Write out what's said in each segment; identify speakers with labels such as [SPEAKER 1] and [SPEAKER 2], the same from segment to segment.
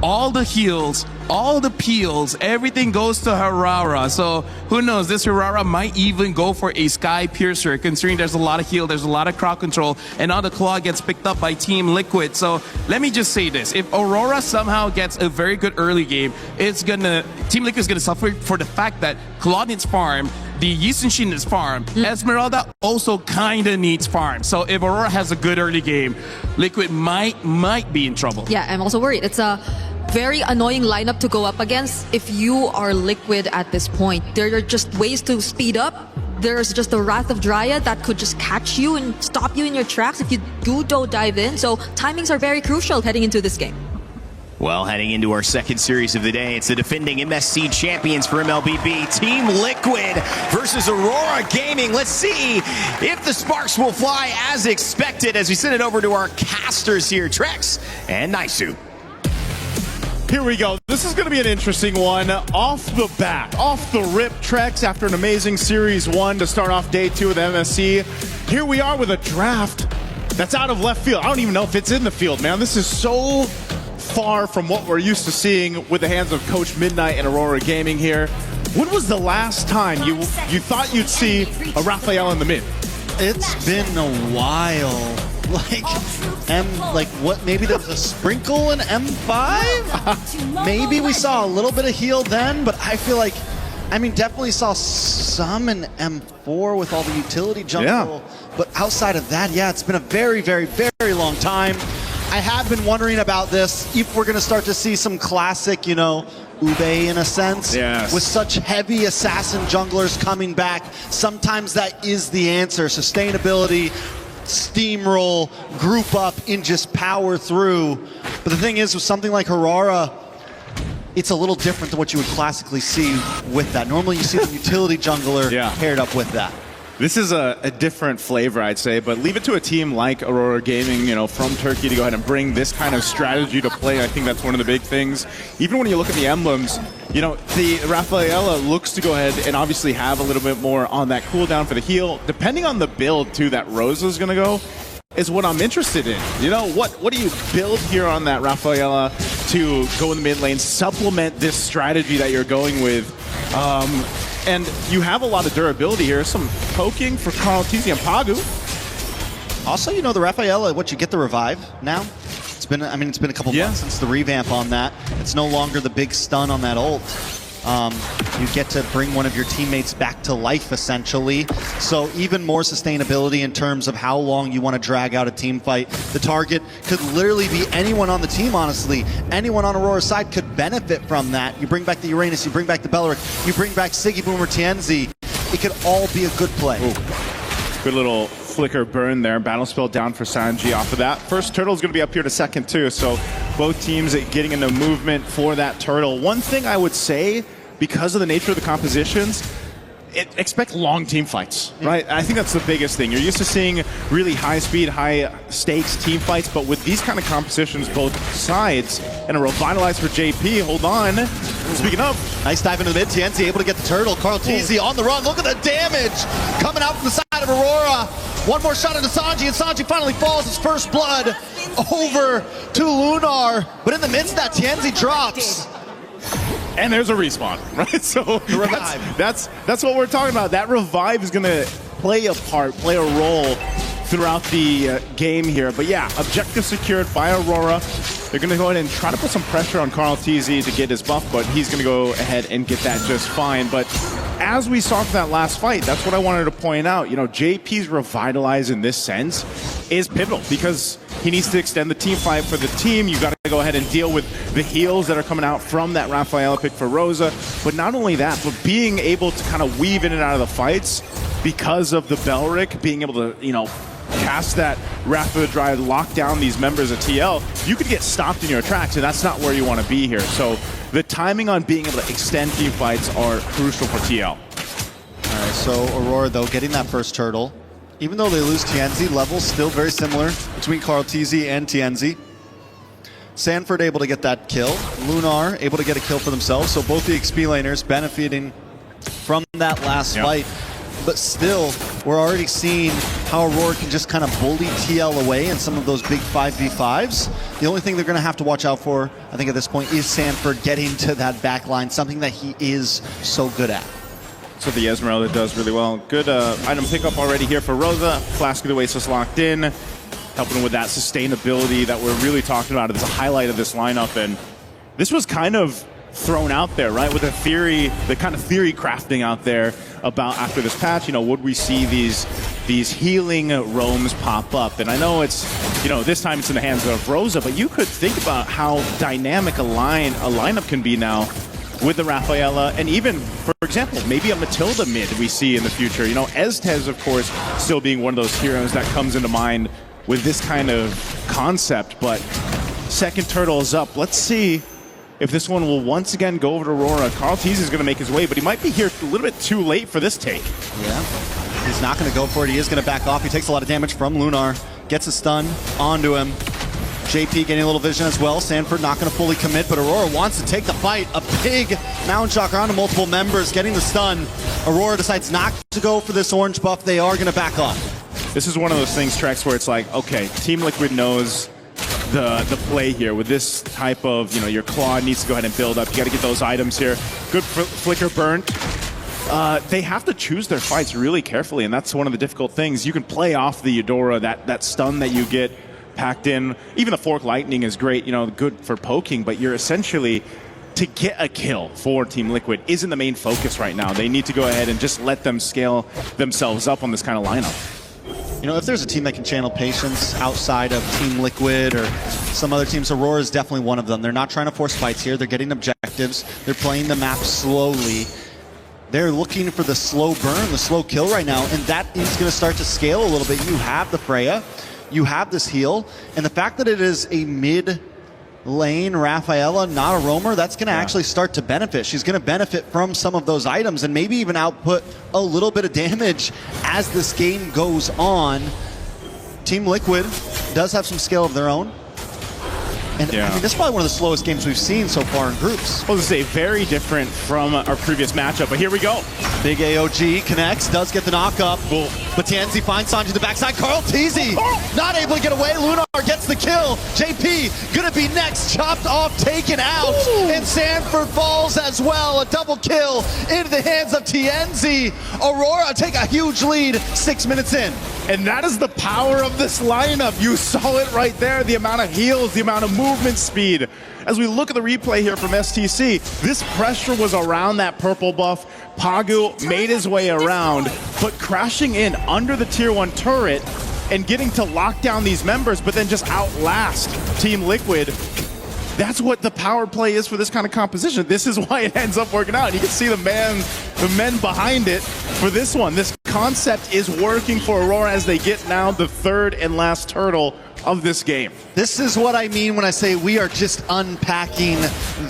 [SPEAKER 1] all the heals, all the peels, everything goes to Aurora. So who knows, this Aurora might even go for a Sky Piercer, considering there's a lot of heal, there's a lot of crowd control, and now the claw gets picked up by Team Liquid. So let me just say this, if Aurora somehow gets a very good early game, Team Liquid is gonna suffer for the fact that Claw needs farm, the Yisenshin needs farm, Esmeralda also kinda needs farm. So if Aurora has a good early game, Liquid might be in trouble.
[SPEAKER 2] Yeah, I'm also worried. It's a very annoying lineup to go up against if you are Liquid at this point. There are just ways to speed up. There's just the Wrath of Dryad that could just catch you and stop you in your tracks if you don't dive in. So timings are very crucial heading into this game.
[SPEAKER 3] Well, heading into our second series of the day, it's the defending MSC champions for MLBB, Team Liquid versus Aurora Gaming. Let's see if the sparks will fly as expected as we send it over to our casters here, Trex and Naisu.
[SPEAKER 4] Here we go. This is going to be an interesting one. Off the bat, off the rip, Trex, after an amazing Series 1 to start off day 2 with MSC. Here we are with a draft that's out of left field. I don't even know if it's in the field, man. This is so far from what we're used to seeing with the hands of Coach Midnight and Aurora Gaming here. When was the last time you thought you'd see a Raphael in the mid?
[SPEAKER 5] It's been a while. Maybe there was a sprinkle in M5? Maybe we saw a little bit of heal then, but I feel like, definitely saw some in M4 with all the utility jungle.
[SPEAKER 4] Yeah.
[SPEAKER 5] But outside of that, yeah, it's been a very, very, very long time. I have been wondering about this, if we're going to start to see some classic, Ube in a sense.
[SPEAKER 4] Yes.
[SPEAKER 5] With such heavy assassin junglers coming back, sometimes that is the answer. Sustainability, steamroll, group up, and just power through. But the thing is, with something like Aurora, it's a little different than what you would classically see with that. Normally you see the utility jungler paired up with that.
[SPEAKER 4] This is a different flavor, I'd say, but leave it to a team like Aurora Gaming, from Turkey to go ahead and bring this kind of strategy to play. I think that's one of the big things. Even when you look at the emblems, the Rafaela looks to go ahead and obviously have a little bit more on that cooldown for the heal. Depending on the build, too, that Rosa's going to go, is what I'm interested in. What do you build here on that Rafaela to go in the mid lane, supplement this strategy that you're going with? And you have a lot of durability here. Some poking for KarlTzy and Pagu.
[SPEAKER 5] Also, the Rafaela, you get the revive now? It's been a couple months since the revamp on that. It's no longer the big stun on that ult. You get to bring one of your teammates back to life, essentially. So even more sustainability in terms of how long you want to drag out a team fight. The target could literally be anyone on the team, honestly. Anyone on Aurora's side could benefit from that. You bring back the Uranus, you bring back the Beleric, you bring back Siggy Boomer TNZ. It could all be a good play.
[SPEAKER 4] Ooh. Good little flicker burn there. Battle spell down for Sanji off of that. First turtle's going to be up here to second, too. So both teams getting into movement for that turtle. One thing I would say, because of the nature of the compositions, expect long team fights, right? I think that's the biggest thing. You're used to seeing really high speed, high stakes team fights, but with these kind of compositions, both sides, and a revitalize for JP, hold on. Speaking of,
[SPEAKER 5] nice dive into the mid, TNZ able to get the turtle. KarlTzy on the run, look at the damage coming out from the side of Aurora. One more shot into Sanji, and Sanji finally falls his first blood over to Lunar. But in the midst of that, TNZ drops.
[SPEAKER 4] And there's a respawn, right? So that's what we're talking about. That revive is going to play a part, play a role throughout the game here. But yeah, objective secured by Aurora. They're going to go ahead and try to put some pressure on KarlTzy to get his buff, but he's going to go ahead and get that just fine. But as we saw from that last fight, that's what I wanted to point out. JP's revitalize in this sense is pivotal because he needs to extend the team fight for the team. You got to go ahead and deal with the heals that are coming out from that Rafaela pick for Rosa. But not only that, but being able to kind of weave in and out of the fights because of the Beleric, being able to, cast that Wrath of the Dryad, lock down these members of TL, you could get stopped in your tracks, and that's not where you want to be here. So the timing on being able to extend team fights are crucial for TL.
[SPEAKER 5] All right, so Aurora, though, getting that first turtle. Even though they lose TNZ, levels still very similar between KarlTzy and TNZ. Sanford able to get that kill. Lunar able to get a kill for themselves. So both the XP laners benefiting from that last fight. But still, we're already seeing how Aurora can just kind of bully TL away in some of those big 5v5s. The only thing they're going to have to watch out for, I think at this point, is Sanford getting to that back line, something that he is so good at.
[SPEAKER 4] So the Esmeralda does really well. Good item pickup already here for Rosa. Flask of the Oasis locked in, helping with that sustainability that we're really talking about. It's a highlight of this lineup, and this was kind of thrown out there, right? With the kind of theory crafting out there about after this patch, would we see these healing roams pop up? And I know it's, this time it's in the hands of Rosa, but you could think about how dynamic a lineup can be now with the Rafaela, and even, for example, maybe a Matilda mid we see in the future. Estes, of course, still being one of those heroes that comes into mind with this kind of concept, but second turtle is up. Let's see if this one will once again go over to Aurora. Carl Tease is going to make his way, but he might be here a little bit too late for this take.
[SPEAKER 5] Yeah, he's not going to go for it. He is going to back off. He takes a lot of damage from Lunar, gets a stun onto him. JP getting a little vision as well. Sanford not going to fully commit, but Aurora wants to take the fight. A big Mountain Shocker onto multiple members, getting the stun. Aurora decides not to go for this orange buff. They are going to back off.
[SPEAKER 4] This is one of those things, Trex, where it's like, okay, Team Liquid knows the play here with this type of, your claw needs to go ahead and build up. You got to get those items here. Good flicker burnt. They have to choose their fights really carefully, and that's one of the difficult things. You can play off the Eudora, that stun that you get packed in. Even the Fork Lightning is great, good for poking, but you're essentially, to get a kill for Team Liquid isn't the main focus right now. They need to go ahead and just let them scale themselves up on this kind of lineup.
[SPEAKER 5] If there's a team that can channel patience outside of Team Liquid or some other teams, Aurora is definitely one of them. They're not trying to force fights here. They're getting objectives. They're playing the map slowly. They're looking for the slow burn, the slow kill right now, and that is going to start to scale a little bit. You have the Freya, you have this heal, and the fact that it is a mid lane Rafaela, not a roamer, that's going to actually start to benefit. She's going to benefit from some of those items and maybe even output a little bit of damage as this game goes on. Team Liquid does have some skill of their own. And I mean, this is probably one of the slowest games we've seen so far in groups.
[SPEAKER 4] I was going to say, very different from our previous matchup, but here we go.
[SPEAKER 5] Big AOG connects, does get the knock up.
[SPEAKER 4] Cool.
[SPEAKER 5] But Tianzi finds Sanji to the backside. Carl Teasy not able to get away. Lunar gets the kill. JP gonna be next, chopped off, taken out. Ooh. And Sanford falls as well. A double kill into the hands of Tianzi. Aurora take a huge lead 6 minutes in.
[SPEAKER 4] And that is the power of this lineup. You saw it right there, the amount of heals, the amount of movement speed. As we look at the replay here from STC, this pressure was around that purple buff. Pagu made his way around, but crashing in under the tier 1 turret and getting to lock down these members, but then just outlast Team Liquid. That's what the power play is for this kind of composition. This is why it ends up working out. You can see the men behind it for this one. This concept is working for Aurora as they get now the third and last turtle of this game.
[SPEAKER 5] This is what I mean when I say we are just unpacking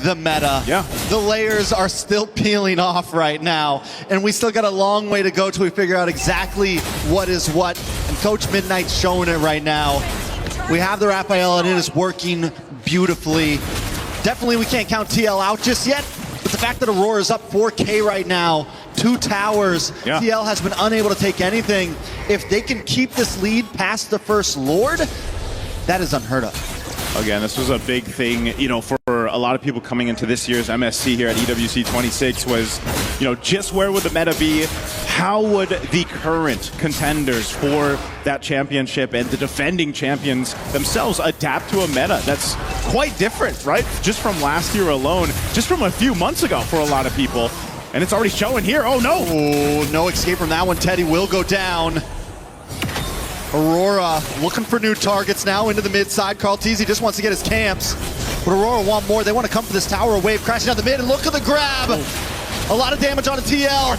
[SPEAKER 5] the meta.
[SPEAKER 4] Yeah.
[SPEAKER 5] The layers are still peeling off right now, and we still got a long way to go till we figure out exactly what is what. And Coach Midnight's showing it right now. We have the Rafaela, and it is working beautifully. Definitely we can't count TL out just yet, but the fact that Aurora is up 4K right now, 2 towers, TL has been unable to take anything. If they can keep this lead past the first Lord, that is unheard of.
[SPEAKER 4] Again, this was a big thing, for a lot of people coming into this year's MSC here at EWC 26 was, just where would the meta be? How would the current contenders for that championship and the defending champions themselves adapt to a meta that's quite different, right? Just from last year alone, just from a few months ago for a lot of people. And it's already showing here. Oh, no.
[SPEAKER 5] Oh, no escape from that one. Teddy will go down. Aurora looking for new targets now into the mid side. Carl Teasy just wants to get his camps. But Aurora want more. They want to come for this tower wave, crashing down the mid, and look at the grab. A lot of damage on a TL.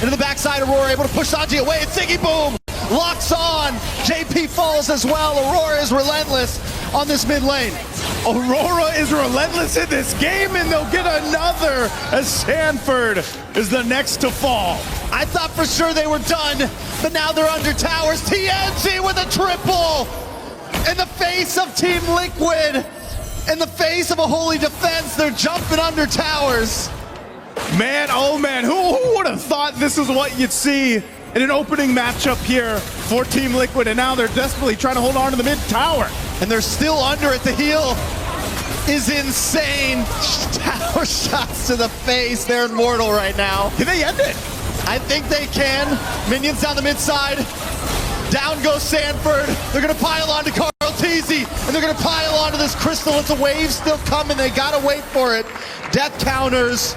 [SPEAKER 5] Into the backside, Aurora able to push Sanji away, and Siggy Boom locks on. JP falls as well. Aurora is relentless on this mid lane.
[SPEAKER 4] Aurora is relentless in this game, and they'll get another as Sanford is the next to fall.
[SPEAKER 5] I thought for sure they were done, but now they're under towers. TNC with a triple in the face of Team Liquid. In the face of a holy defense, they're jumping under towers.
[SPEAKER 4] Man, oh man, who would have thought this is what you'd see in an opening matchup here for Team Liquid, and now they're desperately trying to hold on to the mid tower.
[SPEAKER 5] And they're still under it. The heal is insane. Tower shots to the face. They're immortal right now.
[SPEAKER 4] Can they end it?
[SPEAKER 5] I think they can. Minions down the mid side. Down goes Sanford. They're going to pile on to Carl Teasy, and they're going to pile onto this crystal. It's a wave still coming. They got to wait for it. Death counters.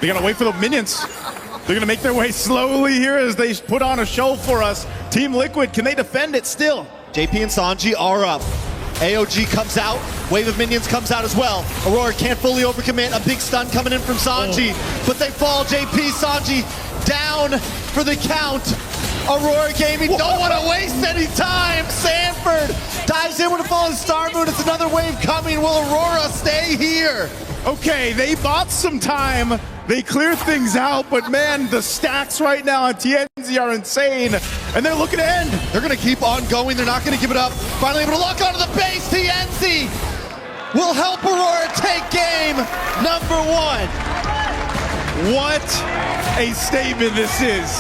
[SPEAKER 4] They got to wait for the minions. They're going to make their way slowly here as they put on a show for us. Team Liquid, can they defend it still?
[SPEAKER 5] JP and Sanji are up. AOG comes out. Wave of minions comes out as well. Aurora can't fully overcommit. A big stun coming in from Sanji. But they fall. JP, Sanji down for the count. Aurora Gaming don't want to waste any time. Sanford dives in with a fallen star moon. It's another wave coming. Will Aurora stay here?
[SPEAKER 4] Okay, they bought some time. They cleared things out, but man, the stacks right now on TNZ are insane, and they're looking to end.
[SPEAKER 5] They're going to keep on going. They're not going to give it up. Finally able to lock onto the base. TNZ will help Aurora take game number 1.
[SPEAKER 4] What a statement this is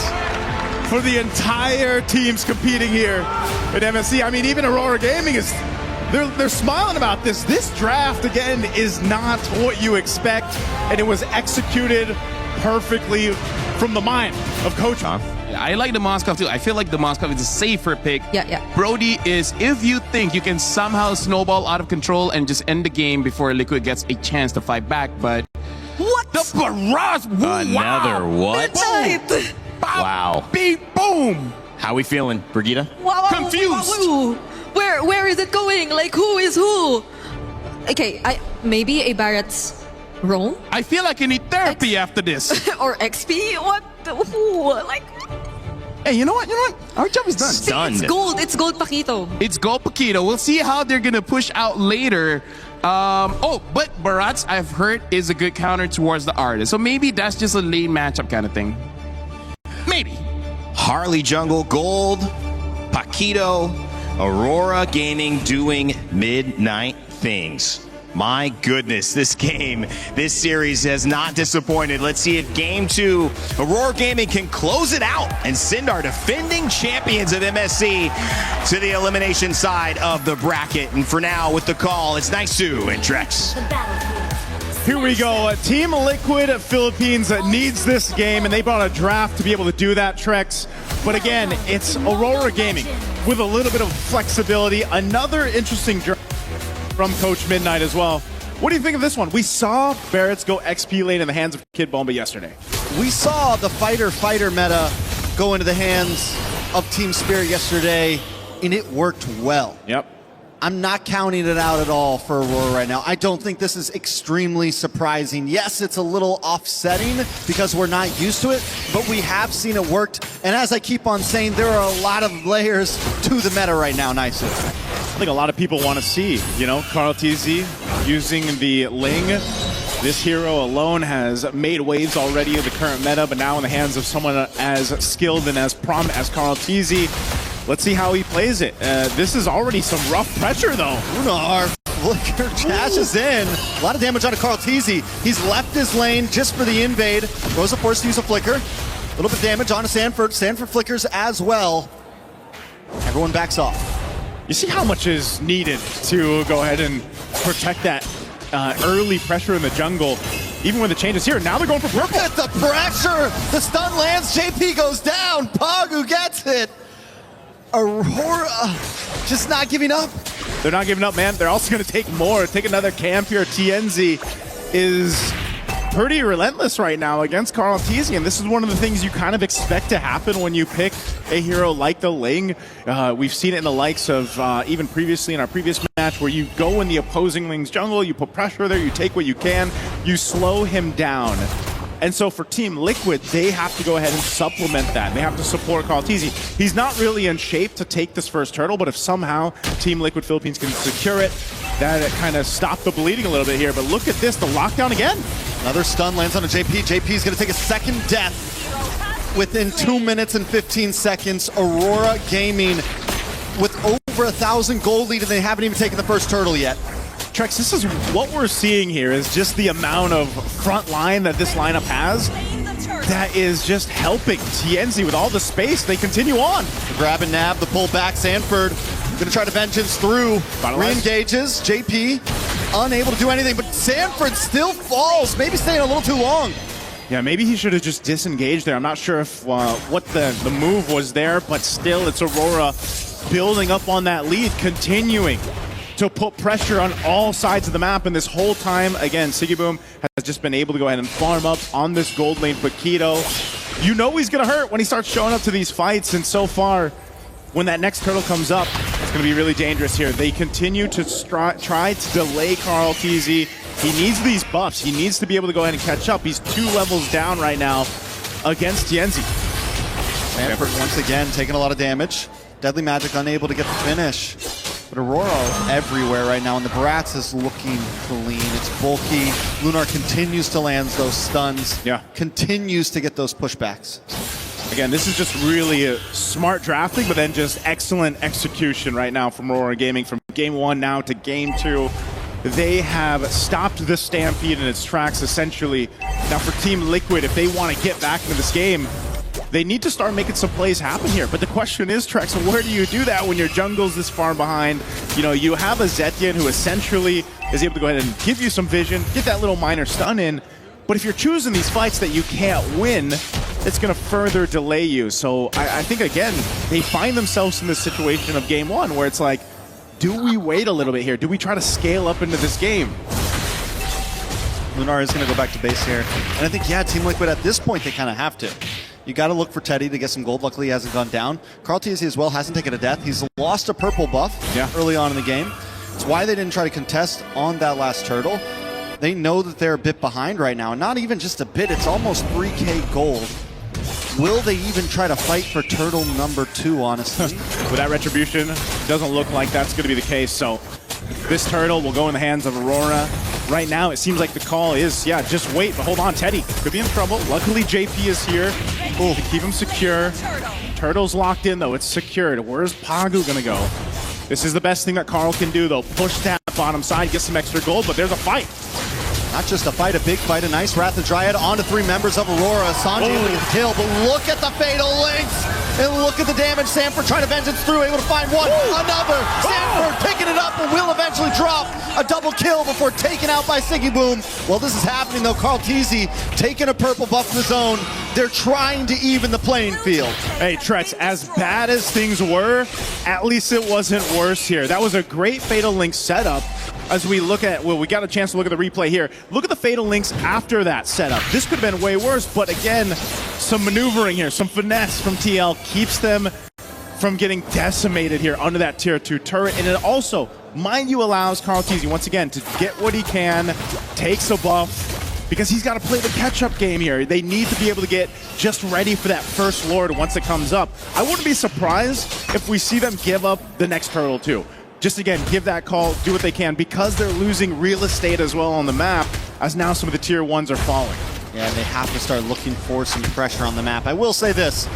[SPEAKER 4] for the entire teams competing here at MSC. I mean, even Aurora Gaming is, they're smiling about this. This draft, again, is not what you expect, and it was executed perfectly from the mind of Coach.
[SPEAKER 1] I like the Moskov too. I feel like the Moskov is a safer pick.
[SPEAKER 2] Yeah.
[SPEAKER 1] Brody is, if you think you can somehow snowball out of control and just end the game before Liquid gets a chance to fight back, but
[SPEAKER 2] What?
[SPEAKER 1] the barrage!
[SPEAKER 3] Another what?
[SPEAKER 2] Midnight.
[SPEAKER 3] Wow.
[SPEAKER 1] Beep, boom!
[SPEAKER 3] How we feeling, Brigitte?
[SPEAKER 2] Wow,
[SPEAKER 1] Confused.
[SPEAKER 2] Where is it going? Like, who is who? Okay, maybe a Barrett's Rome
[SPEAKER 1] I feel like I need therapy after this.
[SPEAKER 2] or XP. What? Who? Like,
[SPEAKER 1] Hey, you know what? Our job is done.
[SPEAKER 3] Stunned.
[SPEAKER 2] it's gold. It's gold, Paquito.
[SPEAKER 1] It's Go Paquito. We'll see how they're gonna push out later. But Barats, I've heard, is a good counter towards the artist. So maybe that's just a lane matchup kind of thing. Maybe.
[SPEAKER 3] Harley Jungle, Gold, Paquito, Aurora Gaming doing midnight things. My goodness, this game, this series has not disappointed. Let's see if Game 2, Aurora Gaming can close it out and send our defending champions of MSC to the elimination side of the bracket. And for now, with the call, it's Naisu and Trex.
[SPEAKER 4] Here we go. Team Liquid Philippines needs this game, and they brought a draft to be able to do that, Trex. But again, it's Aurora Gaming with a little bit of flexibility. Another interesting draft from Coach Midnight as well. What do you think of this one? We saw Barrett's go XP lane in the hands of Kid Bomba yesterday.
[SPEAKER 5] We saw the fighter meta go into the hands of Team Spirit yesterday, and it worked well.
[SPEAKER 4] Yep.
[SPEAKER 5] I'm not counting it out at all for Aurora right now. I don't think this is extremely surprising. Yes, it's a little offsetting because we're not used to it, but we have seen it worked. And as I keep on saying, there are a lot of layers to the meta right now, Naisu.
[SPEAKER 4] I think a lot of people want to see, Carl TZ using the Ling. This hero alone has made waves already of the current meta, but now in the hands of someone as skilled and as prompt as Carl TZ. Let's see how he plays it. This is already some rough pressure, though.
[SPEAKER 5] Unar flicker dashes in. A lot of damage on Carl TZ. He's left his lane just for the invade. Rosa forced to use a flicker. A little bit of damage on Sanford. Sanford flickers as well. Everyone backs off.
[SPEAKER 4] You see how much is needed to go ahead and protect that early pressure in the jungle, even when the change is here. Now they're going for purple.
[SPEAKER 5] Look at the pressure. The stun lands. JP goes down. Pagu gets it. Aurora just not giving up.
[SPEAKER 4] They're not giving up, man. They're also going to take more. Take another camp here. TNZ is pretty relentless right now against Carl TZ, and this is one of the things you kind of expect to happen when you pick a hero like the Ling. We've seen it in the likes of even previously in our previous match where you go in the opposing Ling's jungle, you put pressure there, you take what you can, you slow him down. And so for Team Liquid, they have to go ahead and supplement that. They have to support Carl TZ. He's not really in shape to take this first turtle, but if somehow Team Liquid Philippines can secure it, that kind of stopped the bleeding a little bit here. But look at this, the lockdown again.
[SPEAKER 5] Another stun lands on a JP. JP's going to take a second death within 2 minutes and 15 seconds. Aurora Gaming with over 1,000 gold lead, and they haven't even taken the first turtle yet.
[SPEAKER 4] Trex, this is what we're seeing here is just the amount of front line that this lineup has. that is just helping TNZ with all the space. They continue on.
[SPEAKER 5] The grab and nab, the pull back. Sanford going to try to vengeance through. Re-engages. JP unable to do anything, but Sanford still falls. Maybe staying a little too long.
[SPEAKER 4] Yeah, maybe he should have just disengaged there. I'm not sure if what the move was there, but still it's Aurora building up on that lead, continuing to put pressure on all sides of the map. And this whole time, again, Sigiboom has just been able to go ahead and farm up on this gold lane for Keto. You know he's going to hurt when he starts showing up to these fights, and so far, when that next turtle comes up, it's going to be really dangerous here. They continue to try to delay Carl TZ. He needs these buffs. He needs to be able to go ahead and catch up. He's 2 levels down right now against TNZ.
[SPEAKER 5] Sanford once again taking a lot of damage. Deadly Magic unable to get the finish. But Aurora everywhere right now, and the Barats is looking clean. It's bulky. Lunar continues to land those stuns.
[SPEAKER 4] Yeah.
[SPEAKER 5] Continues to get those pushbacks.
[SPEAKER 4] Again, this is just really a smart drafting, but then just excellent execution right now from Aurora Gaming. From game 1 now to game 2, they have stopped the Stampede in its tracks, essentially. Now for Team Liquid, if they want to get back into this game, they need to start making some plays happen here. But the question is, Trex, where do you do that when your jungle's this far behind? You know, you have a Zetian who essentially is able to go ahead and give you some vision, get that little minor stun in. But if you're choosing these fights that you can't win, it's going to further delay you. So I think, again, they find themselves in this situation of game 1 where it's like, do we wait a little bit here? Do we try to scale up into this game?
[SPEAKER 5] Lunar is going to go back to base here. And I think, yeah, Team Liquid at this point, they kind of have to. You got to look for Teddy to get some gold. Luckily, he hasn't gone down. Carl TZ as well hasn't taken a death. He's lost a purple buff early on in the game. It's why they didn't try to contest on that last turtle. They know that they're a bit behind right now. And not even just a bit, it's almost 3K gold. Will they even try to fight for turtle number 2, honestly?
[SPEAKER 4] With that retribution, it doesn't look like that's going to be the case. So this turtle will go in the hands of Aurora. Right now, it seems like the call is, yeah, just wait. But hold on, Teddy could be in trouble. Luckily, JP is here to keep him secure. Turtle's locked in, though. It's secured. Where's Pagu going to go? This is the best thing that Carl can do, though. Push that bottom side, get some extra gold, but there's a fight.
[SPEAKER 5] Not just a fight, a big fight, a nice Wrath of Dryad onto 3 members of Aurora. Sanji able to get the kill, but look at the Fatal Links! And look at the damage. Sanford trying to vengeance through, able to find one, another. Sanford picking it up and will eventually drop a double kill before taken out by Sigiboom. Well, this is happening though. Carl TZ taking a purple buff of his own. They're trying to even the playing field.
[SPEAKER 4] Hey, Trex, as bad as things were, at least it wasn't worse here. That was a great Fatal Link setup. As we look at, well, we got a chance to look at the replay here. Look at the Fatal Links after that setup. This could have been way worse, but again, some maneuvering here, some finesse from TL keeps them from getting decimated here under that tier 2 turret. And it also, mind you, allows Carl TZ once again to get what he can, takes a buff, because he's got to play the catch-up game here. They need to be able to get just ready for that first Lord once it comes up. I wouldn't be surprised if we see them give up the next turtle too. Just again, give that call, do what they can, because they're losing real estate as well on the map, as now some of the tier 1s are falling.
[SPEAKER 5] Yeah, they have to start looking for some pressure on the map. I will say this.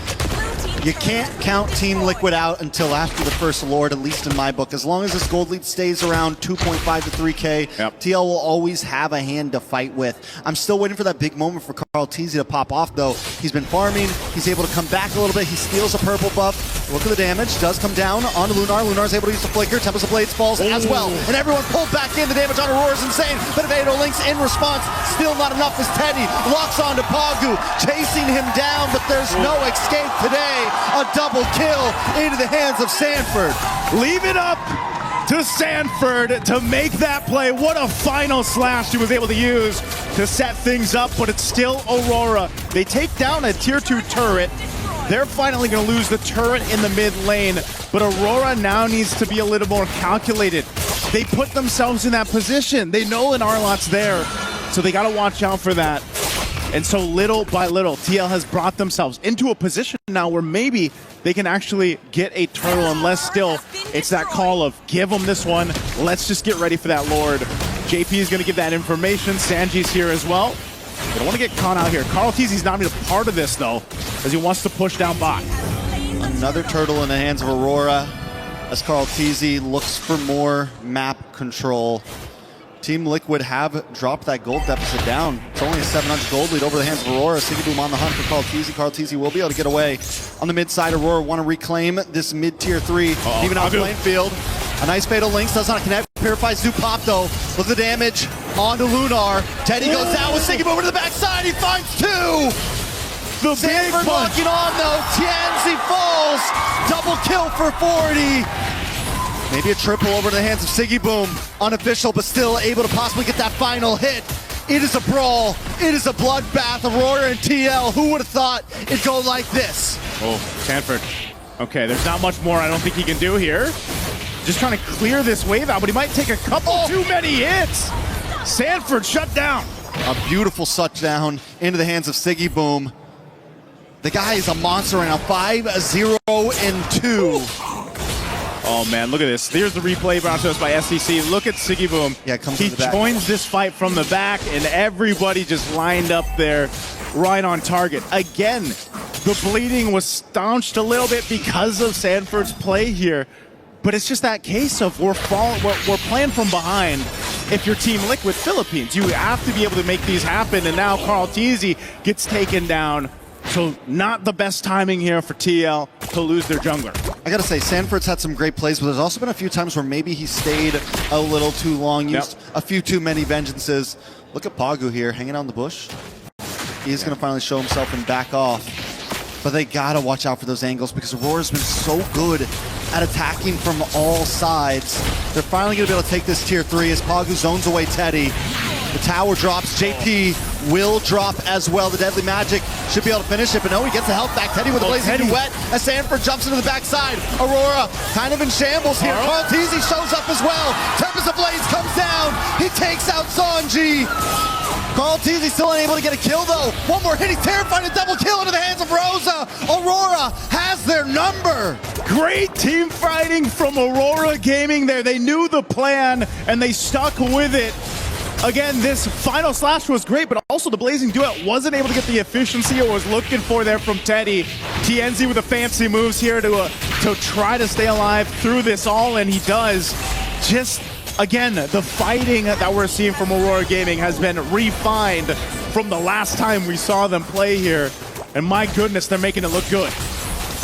[SPEAKER 5] You can't count Team Liquid out until after the first Lord, at least in my book. As long as this gold lead stays around 2.5 to 3K, TL will always have a hand to fight with. I'm still waiting for that big moment for Carl TZ to pop off, though. He's been farming. He's able to come back a little bit. He steals a purple buff. Look at the damage. Does come down onto Lunar. Lunar's able to use the flicker. Tempest of Blades falls as well. And everyone pulled back in. The damage on Aurora is insane. But Fatal Links in response. Still not enough as Teddy locks onto Pagu, chasing him down, but there's no escape today. A double kill into the hands of Sanford.
[SPEAKER 4] Leave it up to Sanford to make that play. What a final slash he was able to use to set things up, but it's still Aurora. They take down a tier 2 turret. They're finally going to lose the turret in the mid lane, but Aurora now needs to be a little more calculated. They put themselves in that position. They know an Arlot's there, so they got to watch out for that. And so little by little, TL has brought themselves into a position now where maybe they can actually get a turtle, unless still it's that call of give them this one. Let's just get ready for that Lord. JP is going to give that information. Sanji's here as well. They don't want to get caught out here. Carl TZ's not even a part of this, though, as he wants to push down bot.
[SPEAKER 5] Another turtle in the hands of Aurora as Carl TZ looks for more map control. Team Liquid have dropped that gold deficit down. It's only a 700 gold lead over the hands of Aurora. Sigiboom on the hunt for Karltzy will be able to get away on the mid side. Aurora want to reclaim this mid tier 3, even out the lane field. A nice fatal links, does not connect. Purifies do pop though. Look at the damage onto Lunar. Teddy goes down with Sigiboom over to the backside. He finds 2.
[SPEAKER 4] The
[SPEAKER 5] Sanford locking on though. Tianzi falls. Double kill for 40. Maybe a triple over to the hands of Sigiboom. Unofficial, but still able to possibly get that final hit. It is a brawl. It is a bloodbath. Aurora and TL. Who would have thought it'd go like this?
[SPEAKER 4] Oh, Sanford. Okay, there's not much more I don't think he can do here. Just trying to clear this wave out, but he might take a couple too many hits. Sanford shut down.
[SPEAKER 5] A beautiful shutdown into the hands of Sigiboom. The guy is a monster right now. 5-0-2.
[SPEAKER 4] Oh man, look at this. Here's the replay brought to us by SDC. Look at Sigiboom.
[SPEAKER 5] Yeah, comes
[SPEAKER 4] he
[SPEAKER 5] from the back.
[SPEAKER 4] joins this fight from the back, and everybody just lined up there right on target. Again, the bleeding was staunched a little bit because of Sanford's play here. But it's just that case of we're playing from behind. If you're Team Liquid Philippines, you have to be able to make these happen. And now Karltzy gets taken down. So not the best timing here for TL to lose their jungler.
[SPEAKER 5] I gotta say, Sanford's had some great plays, but there's also been a few times where maybe he stayed a little too long, used a few too many vengeances. Look at Pagu here, hanging out in the bush. He's gonna finally show himself and back off. But they gotta watch out for those angles because Aurora's been so good at attacking from all sides. They're finally gonna be able to take this tier 3 as Pagu zones away Teddy. The tower drops, JP will drop as well. The Deadly Magic should be able to finish it, but no, he gets the health back. Teddy with a blazing duet as Sanford jumps into the backside. Aurora kind of in shambles here. Karltzy shows up as well. Tempest Ablaze comes down. He takes out Sanji. Karltzy still unable to get a kill though. One more hit, he's terrified, a double kill into the hands of Rosa. Aurora has their number.
[SPEAKER 4] Great team fighting from Aurora Gaming there. They knew the plan and they stuck with it. Again, this final slash was great, but also the blazing duet wasn't able to get the efficiency it was looking for there from Teddy. TNZ with the fancy moves here to try to stay alive through this all, and he does. Just, again, the fighting that we're seeing from Aurora Gaming has been refined from the last time we saw them play here. And my goodness, they're making it look good.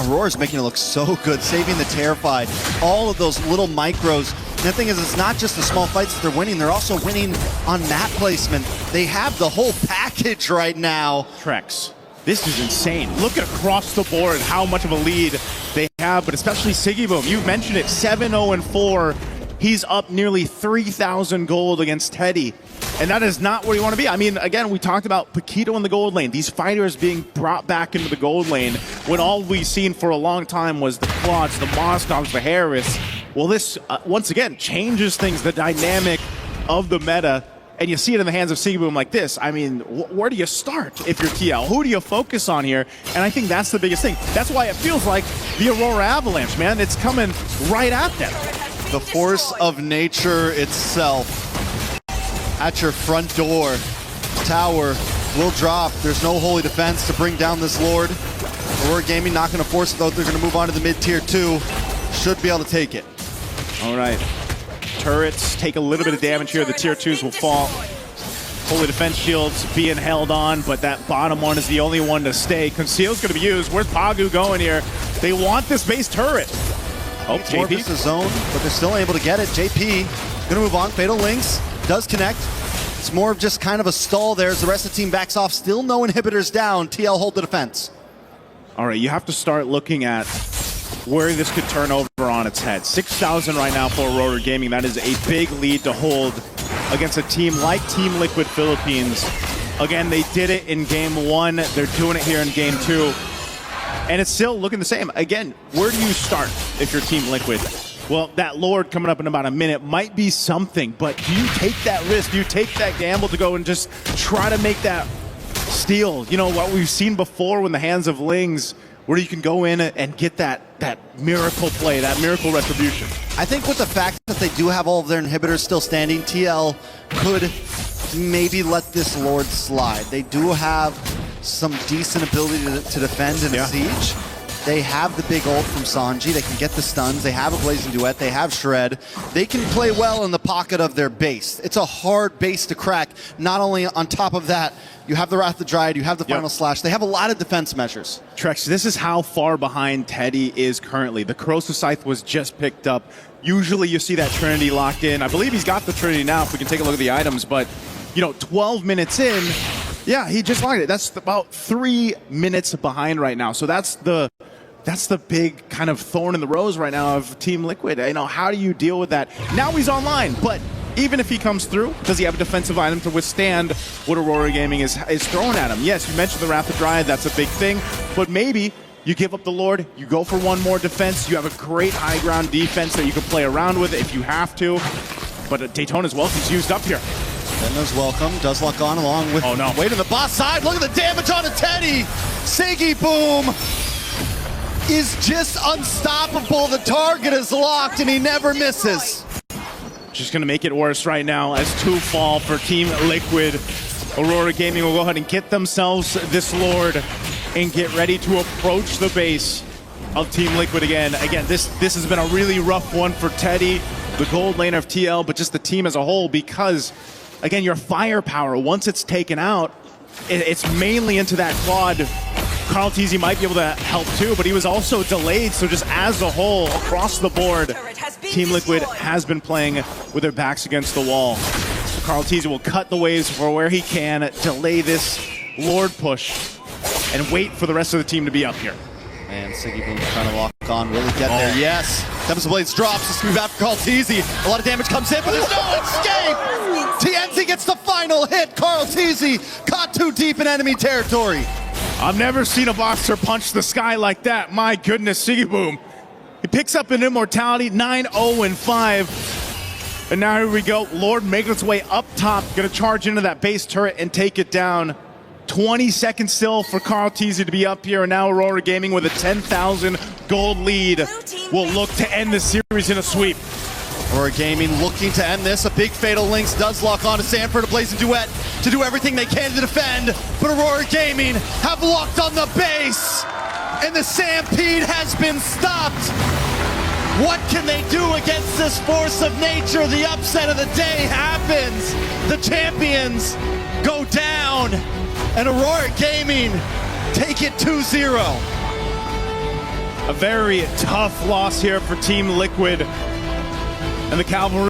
[SPEAKER 5] Aurora's making it look so good, saving the Terrified. All of those little micros. And the thing is, it's not just the small fights that they're winning, they're also winning on map placement. They have the whole package right now.
[SPEAKER 4] Trex, this is insane. Look at across the board how much of a lead they have, but especially Sigiboom. You mentioned it, 7-0-4. He's up nearly 3,000 gold against Teddy. And that is not where you want to be. I mean, again, we talked about Paquito in the gold lane. These fighters being brought back into the gold lane when all we've seen for a long time was the Claudes, the Moscows, the Harris. Well, this, once again, changes things, the dynamic of the meta. And you see it in the hands of Sigiboom like this. I mean, where do you start if you're TL? Who do you focus on here? And I think that's the biggest thing. That's why it feels like the Aurora Avalanche, man. It's coming right at them.
[SPEAKER 5] The force of nature itself. At your front door. Tower will drop. There's no holy defense to bring down this Lord. Aurora Gaming not going to force it though. They're going to move on to the mid-tier 2. Should be able to take it.
[SPEAKER 4] All right. Turrets take a little bit of damage here. The tier 2s will fall. Holy defense shields being held on, but that bottom one is the only one to stay. Conceal's going to be used. Where's Pagu going here? They want this base turret. Oh,
[SPEAKER 5] JP. The zone, but they're still able to get it. JP going to move on. Fatal Links does connect. It's more of just kind of a stall there as the rest of the team backs off. Still no inhibitors down. TL hold the defense.
[SPEAKER 4] All right, you have to start looking at where this could turn over on its head. 6,000 right now for Aurora Gaming. That is a big lead to hold against a team like Team Liquid Philippines. Again, they did it in Game 1. They're doing it here in Game 2. And it's still looking the same. Again, where do you start if you're Team Liquid? Well, that Lord coming up in about a minute might be something, but do you take that risk? Do you take that gamble to go and just try to make that steal? You know, what we've seen before when the hands of Lings, where you can go in and get that miracle play, that miracle retribution.
[SPEAKER 5] I think with the fact that they do have all of their inhibitors still standing, TL could maybe let this Lord slide. They do have some decent ability to defend in a siege. They have the big ult from Sanji. They can get the stuns. They have a Blazing Duet. They have Shred. They can play well in the pocket of their base. It's a hard base to crack. Not only on top of that, you have the Wrath of the Dryad, you have the Final Slash. They have a lot of defense measures.
[SPEAKER 4] Trex, this is how far behind Teddy is currently. The Corrosive Scythe was just picked up. Usually you see that Trinity locked in. I believe he's got the Trinity now if we can take a look at the items, but 12 minutes in, yeah, he just locked it. That's about 3 minutes behind right now. So that's the big kind of thorn in the rose right now of Team Liquid. How do you deal with that? Now he's online, but even if he comes through, does he have a defensive item to withstand what Aurora Gaming is throwing at him? Yes, you mentioned the Wrath of Dryad, that's a big thing, but maybe you give up the Lord, you go for one more defense, you have a great high ground defense that you can play around with if you have to, but Daytona's welcome's used up here.
[SPEAKER 5] Denna's welcome, does lock on along with way to the boss side. Look at the damage on a Teddy! Siggy Boom is just unstoppable. The target is locked and he never misses.
[SPEAKER 4] Just going to make it worse right now as 2 fall for Team Liquid. Aurora Gaming will go ahead and get themselves this Lord and get ready to approach the base of Team Liquid again. Again, this has been a really rough one for Teddy, the gold laner of TL, but just the team as a whole because, again, your firepower, once it's taken out, it's mainly into that quad. Carl Teasy might be able to help too, but he was also delayed, so just as a whole, across the board, Team Liquid has been playing with their backs against the wall. So Carl Teasy will cut the waves for where he can, delay this Lord push, and wait for the rest of the team to be up here.
[SPEAKER 5] And Siggy Boom's trying to lock on, will he get there? Yes! Tempest Blades drops, this move after Carl Teasy. A lot of damage comes in, but there's no escape! TNZ gets the final hit! Carl Teasy caught too deep in enemy territory.
[SPEAKER 4] I've never seen a boxer punch the sky like that. My goodness, Siggy Boom. He picks up an immortality, 9-0-5. And now here we go. Lord making its way up top. Gonna charge into that base turret and take it down. 20 seconds still for Carl Teasy to be up here. And now Aurora Gaming with a 10,000 gold lead will look to end the series in a sweep.
[SPEAKER 5] Aurora Gaming looking to end this. A big Fatal Links does lock on to Sanford, a Blazing Duet to do everything they can to defend. But Aurora Gaming have locked on the base, and the Stampede has been stopped. What can they do against this force of nature? The upset of the day happens. The champions go down, and Aurora Gaming take it 2-0.
[SPEAKER 4] A very tough loss here for Team Liquid. And the Cavalry